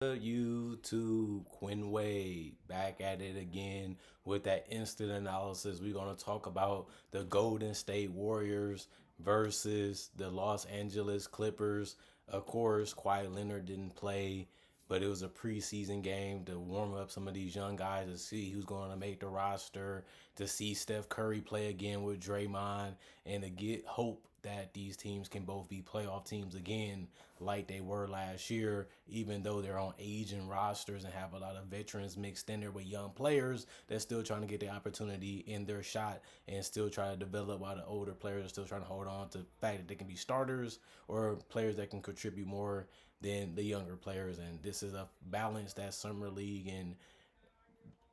YouTube, Quinn Wade back at it again with that instant analysis. We're going to talk about the Golden State Warriors versus the Los Angeles Clippers. Of course, Kawhi Leonard didn't play, but it was a preseason game to warm up some of these young guys to see who's going to make the roster, to see Steph Curry play again with Draymond, and to get hope that these teams can both be playoff teams again like they were last year, even though they're on aging rosters and have a lot of veterans mixed in there with young players that's still trying to get the opportunity in their shot and still try to develop, while the older players are still trying to hold on to the fact that they can be starters or players that can contribute more than the younger players. And this is a balance that Summer League and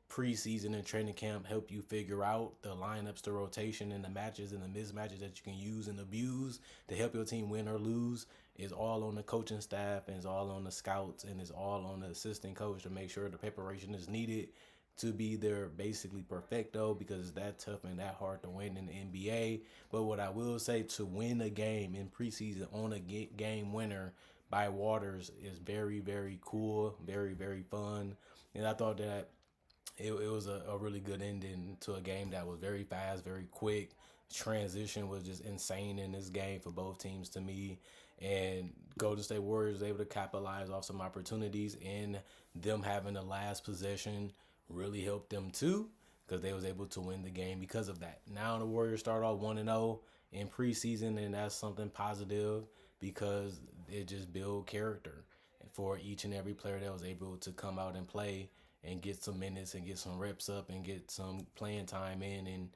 preseason and training camp help you figure out the lineups, the rotation, and the matches and the mismatches that you can use and abuse to help your team win or lose. Is all on the coaching staff, and it's all on the scouts, and it's all on the assistant coach to make sure the preparation is needed to be there basically perfecto, because it's that tough and that hard to win in the NBA. But what I will say, to win a game in preseason on a game winner by Waters is very, very cool, very, very fun. And I thought that it was a really good ending to a game that was very fast, very quick. Transition was just insane in this game for both teams to me. And Golden State Warriors was able to capitalize off some opportunities, and them having the last possession really helped them too, because they was able to win the game because of that. Now the Warriors start off 1-0 in preseason, and that's something positive because it just build character for each and every player that was able to come out and play and get some minutes and get some reps up and get some playing time in, and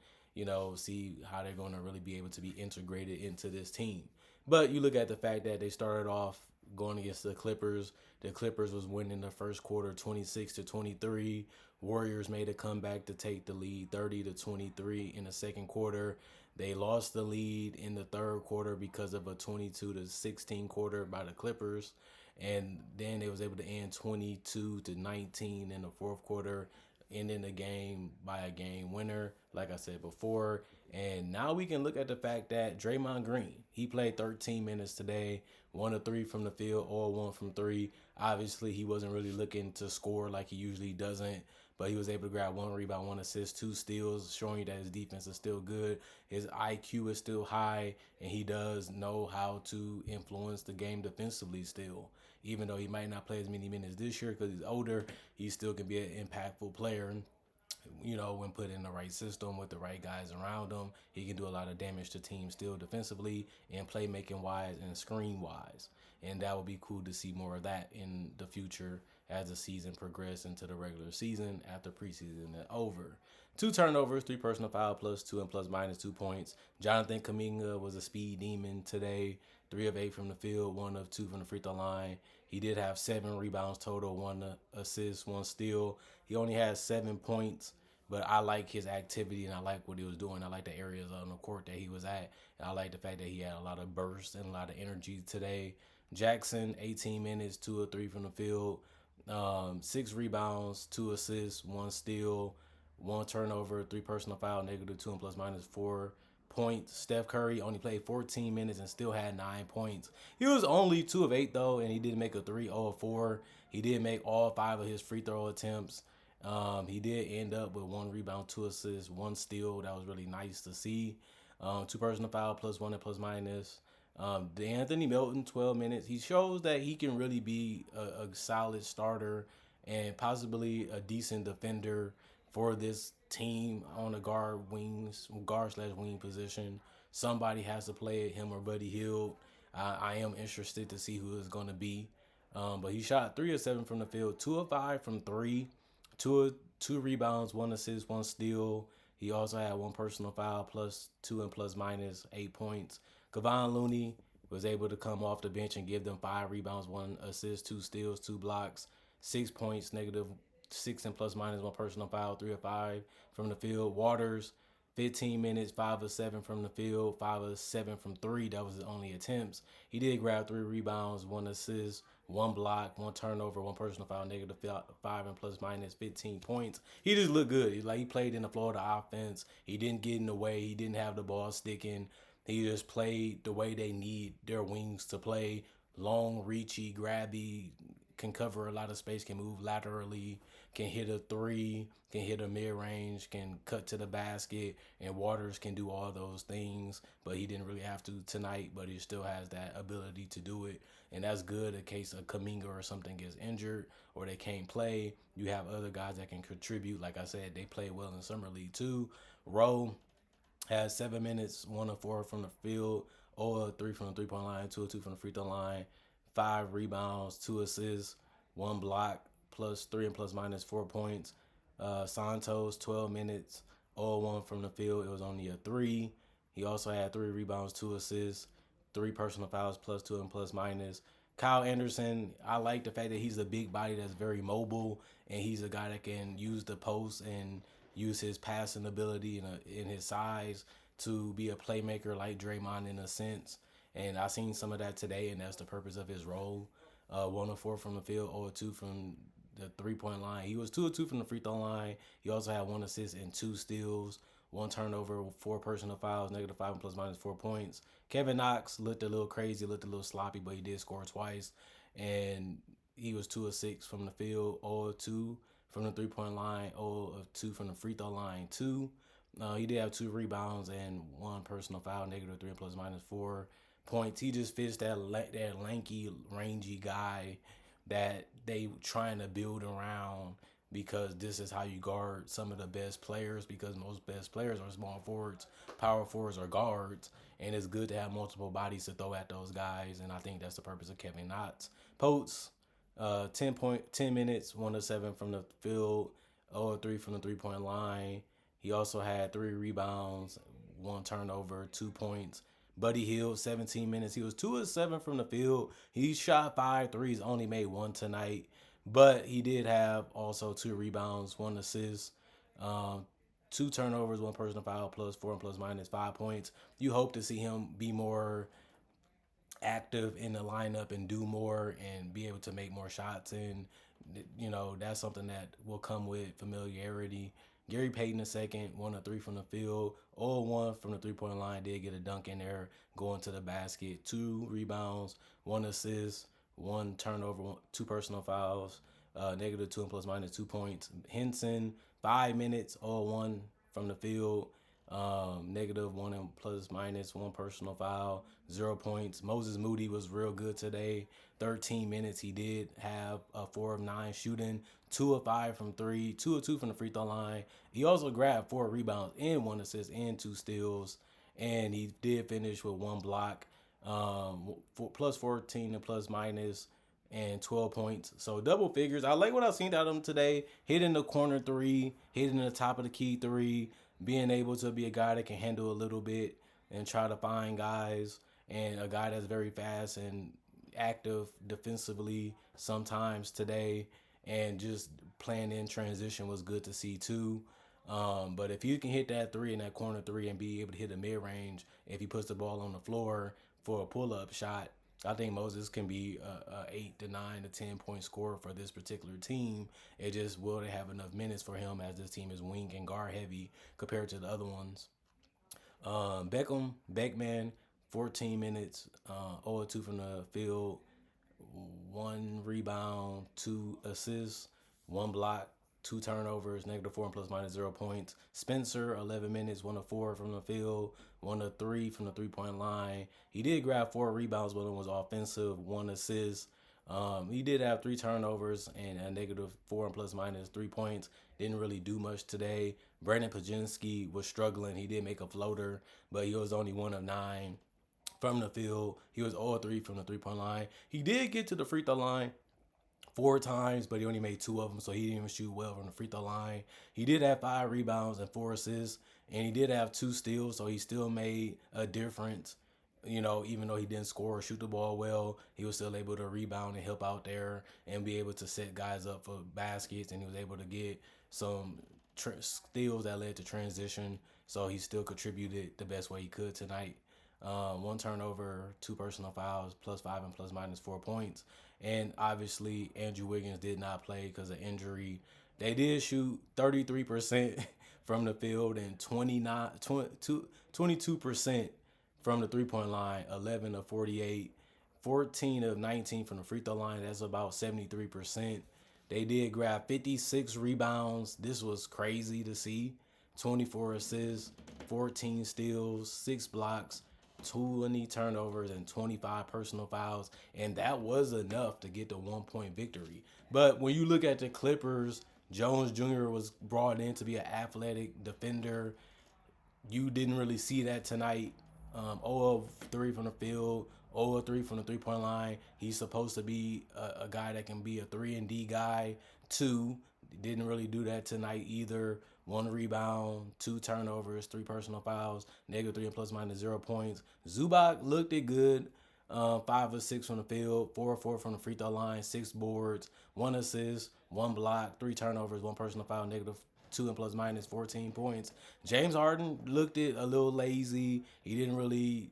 see how they're going to really be able to be integrated into this team. But you look at the fact that they started off going against the Clippers. The Clippers was winning the first quarter 26-23. Warriors made a comeback to take the lead 30-23 in the second quarter. They lost the lead in the third quarter because of a 22-16 quarter by the Clippers. And then they was able to end 22-19 in the fourth quarter, ending the game by a game winner, like I said before. And now we can look at the fact that Draymond Green, he played 13 minutes today, 1 of 3 from the field, or 1 from 3. Obviously, he wasn't really looking to score like he usually doesn't, but he was able to grab 1 rebound, 1 assist, 2 steals, showing you that his defense is still good. His IQ is still high, and he does know how to influence the game defensively still. Even though he might not play as many minutes this year because he's older, he still can be an impactful player. When put in the right system with the right guys around him, he can do a lot of damage to teams still defensively and playmaking wise and screen wise. And that would be cool to see more of that in the future as the season progresses into the regular season after preseason is over. 2 turnovers, 3 personal foul, plus 2 and plus minus 2 points. Jonathan Kuminga was a speed demon today. 3 of 8 from the field, 1 of 2 from the free throw line. He did have 7 rebounds total, 1 assist, 1 steal. He only had 7 points, but I like his activity and I like what he was doing. I like the areas on the court that he was at. And I like the fact that he had a lot of bursts and a lot of energy today. Jackson, 18 minutes, 2 of 3 from the field, 6 rebounds, 2 assists, 1 steal, 1 turnover, 3 personal foul, negative 2 and plus minus 4 points. Steph Curry only played 14 minutes and still had 9 points. He was only 2 of 8 though, and he did make a 3 of 4. He did make all 5 of his free throw attempts. He did end up with 1 rebound, 2 assists, 1 steal. That was really nice to see. 2 personal foul, plus 1 and plus minus. Anthony Melton, 12 minutes. He shows that he can really be a solid starter and possibly a decent defender for this team on the guard/wing position. Somebody has to play it, him or Buddy Hield. I am interested to see who it's going to be. But he shot 3 of 7 from the field, 2 of 5 from 3, 2 rebounds, 1 assist, 1 steal. He also had 1 personal foul, plus 2 and plus minus 8 points. Kevon Looney was able to come off the bench and give them 5 rebounds, 1 assist, 2 steals, 2 blocks, 6 points, negative 6 and plus minus 1 personal foul, 3 of 5 from the field. Waters, 15 minutes, 5 of 7 from the field, 5 of 7 from 3. That was his only attempts. He did grab 3 rebounds, 1 assist, 1 block, 1 turnover, 1 personal foul, negative 5 and plus minus 15 points. He just looked good. He played in the flow of the offense. He didn't get in the way. He didn't have the ball sticking. He just played the way they need their wings to play. Long, reachy, grabby, can cover a lot of space, can move laterally, can hit a three, can hit a mid range, can cut to the basket, and Waters can do all those things. But he didn't really have to tonight, but he still has that ability to do it. And that's good in case a Kaminga or something gets injured or they can't play. You have other guys that can contribute. Like I said, they play well in Summer League too. Rowe had 7 minutes, 1 of 4 from the field, 0 of 3 from the 3 point line, 2 of 2 from the free throw line, 5 rebounds, 2 assists, 1 block, plus 3 and plus minus 4 points. Santos, 12 minutes, 0 of 1 from the field. It was only a 3. He also had 3 rebounds, 2 assists, 3 personal fouls, plus 2 and plus minus. Kyle Anderson, I like the fact that he's a big body that's very mobile, and he's a guy that can use the post and use his passing ability and his size to be a playmaker like Draymond in a sense. And I seen some of that today, and that's the purpose of his role. 1 of 4 from the field, 0 of 2 from the 3 point line. He was 2 of 2 from the free throw line. He also had 1 assist and 2 steals, 1 turnover, 4 personal fouls, -5 and plus minus 4 points. Kevin Knox looked a little crazy, looked a little sloppy, but he did score twice. And he was 2 of 6 from the field, 0 of 2 from the 3 point line, 0 of 2 from the free throw line, 2. He did have 2 rebounds and 1 personal foul, -3 and plus minus 4 points. He just fits that lanky, rangy guy that they trying to build around, because this is how you guard some of the best players, because most best players are small forwards, power forwards, or guards, and it's good to have multiple bodies to throw at those guys, and I think that's the purpose of Kevin Knox. Potes, 10 minutes, 1 of 7 from the field, 0 of 3 from the 3 point line. He also had 3 rebounds, 1 turnover, 2 points. Buddy Hield, 17 minutes. He was 2 of 7 from the field. He shot 5 threes, only made 1 tonight. But he did have also 2 rebounds, 1 assist, 2 turnovers, 1 personal foul, plus 4 and plus minus 5 points. You hope to see him be more active in the lineup and do more and be able to make more shots. And, that's something that will come with familiarity. Gary Payton II, 1 of 3 from the field, 0 of 1 from the 3 point line. Did get a dunk in there, going to the basket. 2 rebounds, 1 assist, 1 turnover, 2 personal fouls, -2 and plus minus 2 points. Henson, 5 minutes, 0 of 1 from the field, -1 and plus minus 1 personal foul, 0 points. Moses Moody was real good today. 13 minutes. He did have a 4 of 9 shooting, 2 of 5 from 3, 2 of 2 from the free throw line. He also grabbed 4 rebounds and 1 assist and 2 steals, and he did finish with 1 block, plus 14 and plus minus and 12 points. So double figures. I like what I've seen out of him today. Hitting the corner 3, hitting the top of the key 3, being able to be a guy that can handle a little bit and try to find guys, and a guy that's very fast and active defensively sometimes today, and just playing in transition was good to see too. But if you can hit that 3 in that corner 3 and be able to hit a mid-range, if he puts the ball on the floor for a pull-up shot, I think Moses can be a 8 to 9 to 10 point scorer for this particular team. It just will they have enough minutes for him, as this team is wing and guard heavy compared to the other ones. Beckman, 14 minutes, 0 of 2 from the field, 1 rebound, 2 assists, 1 block, 2 turnovers, -4 and plus minus 0 points. Spencer, 11 minutes, 1 of 4 from the field, 1 of 3 from the 3 point line. He did grab 4 rebounds, but it was offensive, 1 assist. He did have 3 turnovers and a -4 and plus minus 3 points. Didn't really do much today. Brandon Pajinski was struggling. He did make a floater, but he was only 1 of 9 from the field. He was 0 of 3 from the 3 point line. He did get to the free throw line 4 times, but he only made 2 of them, so he didn't even shoot well from the free throw line. He did have 5 rebounds and 4 assists, and he did have 2 steals, so he still made a difference. Even though he didn't score or shoot the ball well, he was still able to rebound and help out there and be able to set guys up for baskets, and he was able to get some steals that led to transition, so he still contributed the best way he could tonight. 1 turnover, 2 personal fouls, +5 and plus minus 4 points. And obviously, Andrew Wiggins did not play because of injury. They did shoot 33% from the field and 22% from the 3 point line, 11 of 48 14 of 19 from the free throw line. That's about 73%. They did grab 56 rebounds. This was crazy to see. 24 assists, 14 steals, 6 blocks, 20 turnovers, and 25 personal fouls. And that was enough to get the 1 point victory. But when you look at the Clippers, Jones Jr. was brought in to be an athletic defender. You didn't really see that tonight. 0 of 3 from the field, 0 of 3 from the 3 point line. He's supposed to be a guy that can be a 3 and D guy. 2, didn't really do that tonight either. 1 rebound, 2 turnovers, 3 personal fouls, -3 and plus minus 0 points. Zubac looked it good. 5 of 6 from the field, 4 of 4 from the free throw line, 6 boards, 1 assist, 1 block, 3 turnovers, 1 personal foul, -2 and plus minus 14 points. James Harden looked it a little lazy. He didn't really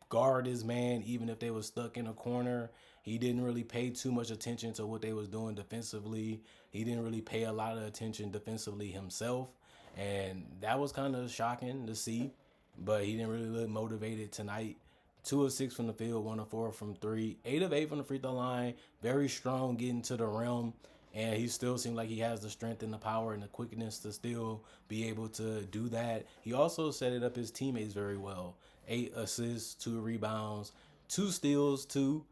guard his man, even if they were stuck in a corner. He didn't really pay too much attention to what they was doing defensively. He didn't really pay a lot of attention defensively himself. And that was kind of shocking to see. But he didn't really look motivated tonight. 2 of 6 from the field, 1 of 4 from 3, 8 of 8 from the free throw line. Very strong getting to the rim. And he still seemed like he has the strength and the power and the quickness to still be able to do that. He also set it up his teammates very well. 8 assists, 2 rebounds, 2 steals, 2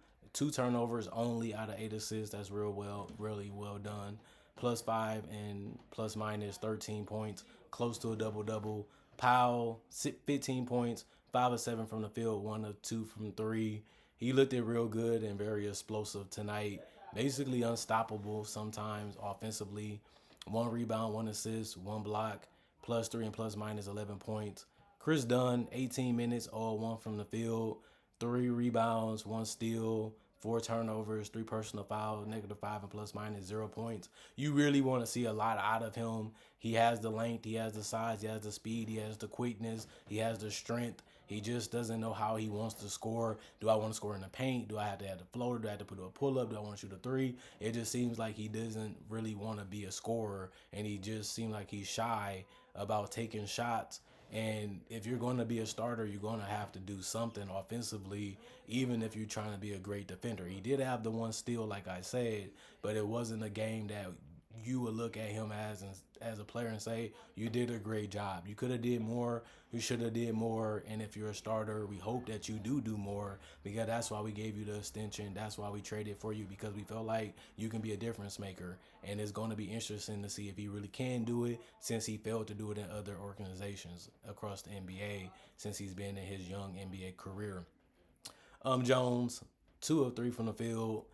turnovers only out of 8 assists. That's really well done. +5 and plus minus 13 points, close to a double-double. Powell, 15 points, 5 of 7 from the field, 1 of 2 from 3. He looked it real good and very explosive tonight. Basically unstoppable sometimes offensively. 1 rebound, 1 assist, 1 block, +3 and plus minus 11 points. Chris Dunn, 18 minutes, all 1 from the field, 3 rebounds, 1 steal, 4 turnovers, 3 personal fouls, -5 and plus minus 0 points. You really want to see a lot out of him. He has the length, he has the size, he has the speed, he has the quickness, he has the strength. He just doesn't know how he wants to score. Do I want to score in the paint? Do I have to have the floater? Do I have to put a pull-up? Do I want to shoot a 3? It just seems like he doesn't really want to be a scorer, and he just seems like he's shy about taking shots. And if you're going to be a starter, you're going to have to do something offensively, even if you're trying to be a great defender. He did have the 1 steal, like I said, but it wasn't a game that you would look at him as a player and say, you did a great job. You could have did more. You should have did more. And if you're a starter, we hope that you do more, because that's why we gave you the extension. That's why we traded for you, because we felt like you can be a difference maker. And it's going to be interesting to see if he really can do it, since he failed to do it in other organizations across the NBA since he's been in his young NBA career. Jones, 2 of 3 from the field,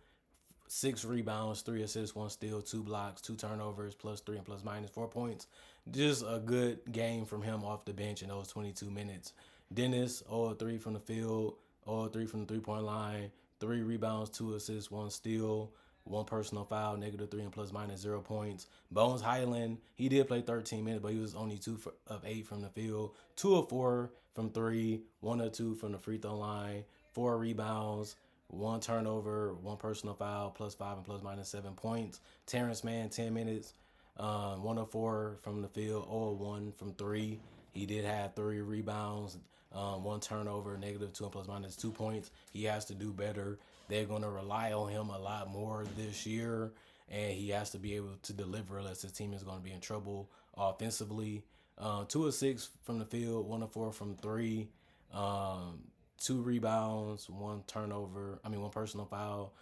6 rebounds, 3 assists, 1 steal, 2 blocks, 2 turnovers, +3 and plus minus 4 points. Just a good game from him off the bench in those 22 minutes. Dennis, 0 of 3 from the field, 0 of 3 from the 3 point line, 3 rebounds, 2 assists, 1 steal, 1 personal foul, -3 and plus minus 0 points. Bones Highland, he did play 13 minutes, but he was only 2 of 8 from the field, 2 of 4 from 3, 1 of 2 from the free throw line, 4 rebounds, 1 turnover, 1 personal foul, +5 and plus minus 7 points. Terrence Mann, 10 minutes, 1 of 4 from the field, 0 of 1 from 3. He did have 3 rebounds, 1 turnover, -2 and plus minus 2 points. He has to do better. They're going to rely on him a lot more this year, and he has to be able to deliver, unless his team is going to be in trouble offensively. 2 of 6 from the field, 1 of 4 from 3. 2 rebounds, 1 personal foul,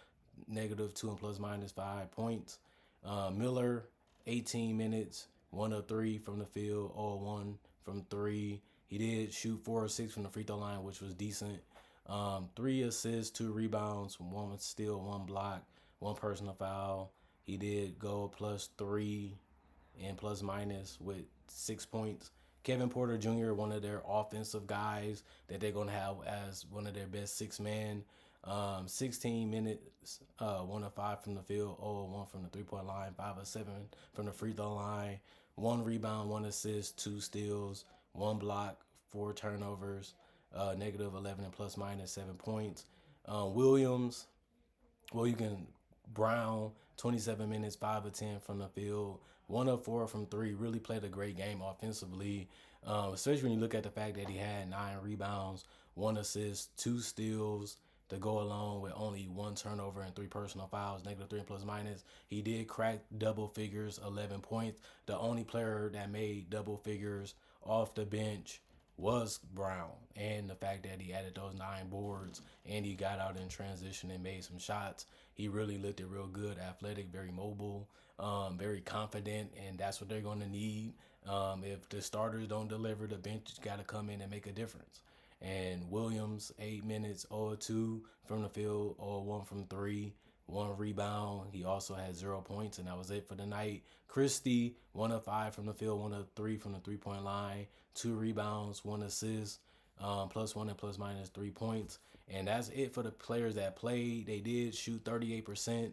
-2 and plus minus 5 points. Miller, 18 minutes, 1 of 3 from the field, 0 of 1 from 3. He did shoot 4 of 6 from the free throw line, which was decent. 3 assists, 2 rebounds, 1 steal, 1 block, 1 personal foul. He did go +3 and plus minus with 6 points. Kevin Porter Jr., one of their offensive guys that they're going to have as one of their best 6-man. 16 minutes, 1 of 5 from the field, 0 of 1 from the 3-point line, 5 of 7 from the free throw line, 1 rebound, 1 assist, 2 steals, 1 block, 4 turnovers, -11 and plus minus 7 points. Williams, Brown, 27 minutes, 5 of 10 from the field, 1 of 4 from 3. Really played a great game offensively, especially when you look at the fact that he had 9 rebounds, 1 assist, 2 steals, to go along with only one turnover and three personal fouls, negative three and plus minus. He did crack double figures, 11 points. The only player that made double figures off the bench was Brown, and the fact that he added those 9 boards and he got out in transition and made some shots. He really looked it real good, athletic, very mobile, very confident, and that's what they're going to need. If the starters don't deliver, the bench got to come in and make a difference. And Williams, 8 minutes, 0-2 from the field, 0-1 from three, one rebound. He also had 0 points, and that was it for the night. Christie, 1 of 5 from the field, 1 of 3 from the 3-point line, 2 rebounds, 1 assist, +1 and plus minus 3 points. And that's it for the players that played. They did shoot 38%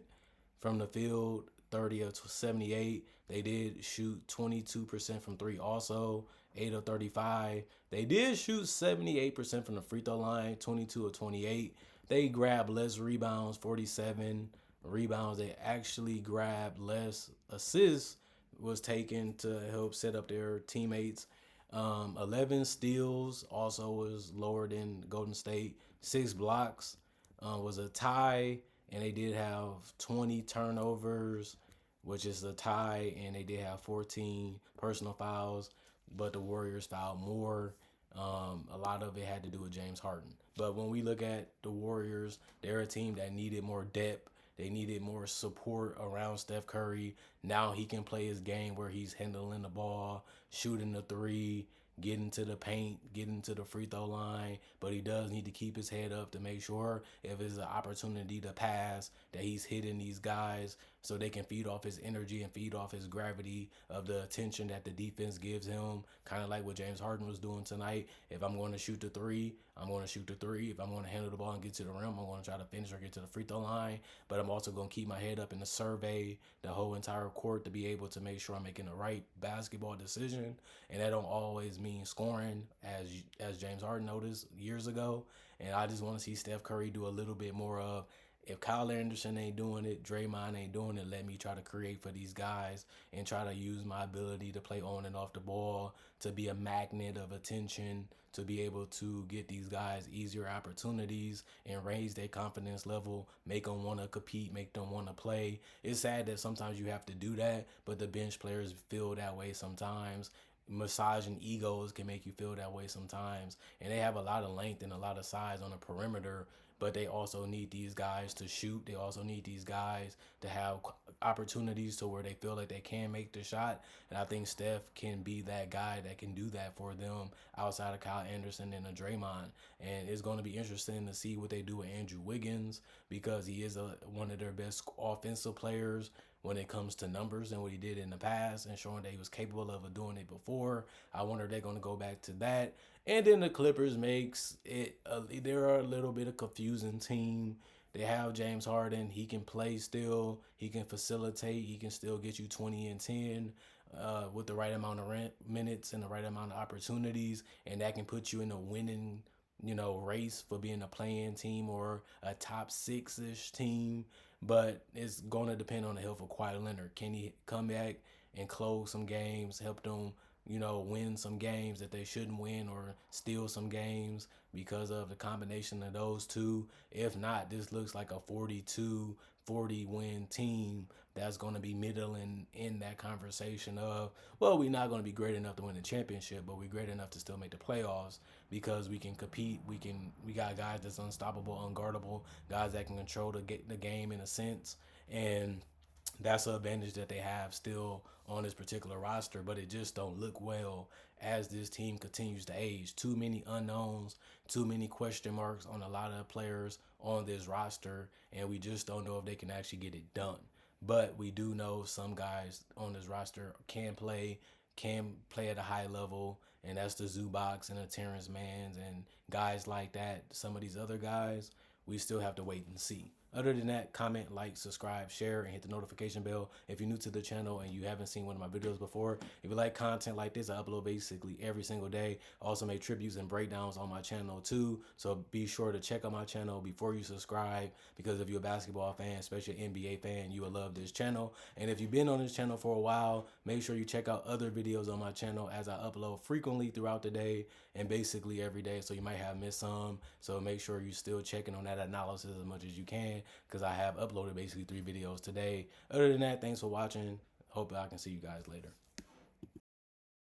from the field, 30 of 78. They did shoot 22% from three also, 8 of 35. They did shoot 78% from the free throw line, 22 of 28. They grabbed less rebounds, 47 rebounds. They actually grabbed less assists was taken to help set up their teammates. 11 steals also was lower than Golden State. 6 blocks was a tie, and they did have 20 turnovers, which is a tie, and they did have 14 personal fouls, but the Warriors fouled more. A lot of it had to do with James Harden. But when we look at the Warriors, they're a team that needed more depth. They needed more support around Steph Curry. Now he can play his game where he's handling the ball, shooting the three, getting to the paint, getting to the free throw line. But he does need to keep his head up to make sure if it's an opportunity to pass, that he's hitting these guys so they can feed off his energy and feed off his gravity of the attention that the defense gives him. Kind of like what James Harden was doing tonight. If I'm going to shoot the three, I'm going to shoot the three. If I'm going to handle the ball and get to the rim, I'm going to try to finish or get to the free throw line. But I'm also going to keep my head up in the survey, the whole entire court, to be able to make sure I'm making the right basketball decision. And that don't always mean scoring, as James Harden noticed years ago. And I just want to see Steph Curry do a little bit more of, if Kyle Anderson ain't doing it, Draymond ain't doing it, let me try to create for these guys and try to use my ability to play on and off the ball, to be a magnet of attention, to be able to get these guys easier opportunities and raise their confidence level, make them want to compete, make them want to play. It's sad that sometimes you have to do that, but the bench players feel that way sometimes. Massaging egos can make you feel that way sometimes. And they have a lot of length and a lot of size on the perimeter, but they also need these guys to shoot. They also need these guys to have opportunities to where they feel like they can make the shot. And I think Steph can be that guy that can do that for them outside of Kyle Anderson and a Draymond. And it's going to be interesting to see what they do with Andrew Wiggins, because he is one of their best offensive players when it comes to numbers and what he did in the past, and showing that he was capable of doing it before. I wonder if they're going to go back to that. And then the Clippers makes it, they're a little bit of confusing team. They have James Harden. He can play still. He can facilitate. He can still get you 20 and 10 with the right amount of minutes and the right amount of opportunities. And that can put you in a winning, race for being a play-in team or a top 6-ish team. But it's going to depend on the health of Kawhi Leonard. Can he come back and close some games, help them, win some games that they shouldn't win, or steal some games because of the combination of those two? If not, this looks like a 42-40 win team that's going to be middling in that conversation of, well, we're not going to be great enough to win the championship, but we're great enough to still make the playoffs because we can compete. We got guys that's unstoppable, unguardable, guys that can control the game in a sense. And that's an advantage that they have still on this particular roster, but it just don't look well as this team continues to age. Too many unknowns, too many question marks on a lot of players on this roster, and we just don't know if they can actually get it done. But we do know some guys on this roster can play at a high level, and that's the Zubac's and the Terrence Manns and guys like that. Some of these other guys, we still have to wait and see. Other than that, comment, like, subscribe, share, and hit the notification bell if you're new to the channel and you haven't seen one of my videos before. If you like content like this, I upload basically every single day. I also make tributes and breakdowns on my channel too, so be sure to check out my channel before you subscribe, because if you're a basketball fan, especially an NBA fan, you will love this channel. And if you've been on this channel for a while, make sure you check out other videos on my channel, as I upload frequently throughout the day and basically every day, so you might have missed some. So make sure you're still checking on that analysis as much as you can, because I have uploaded basically 3 videos today. Other than that, thanks for watching. Hope I can see you guys later.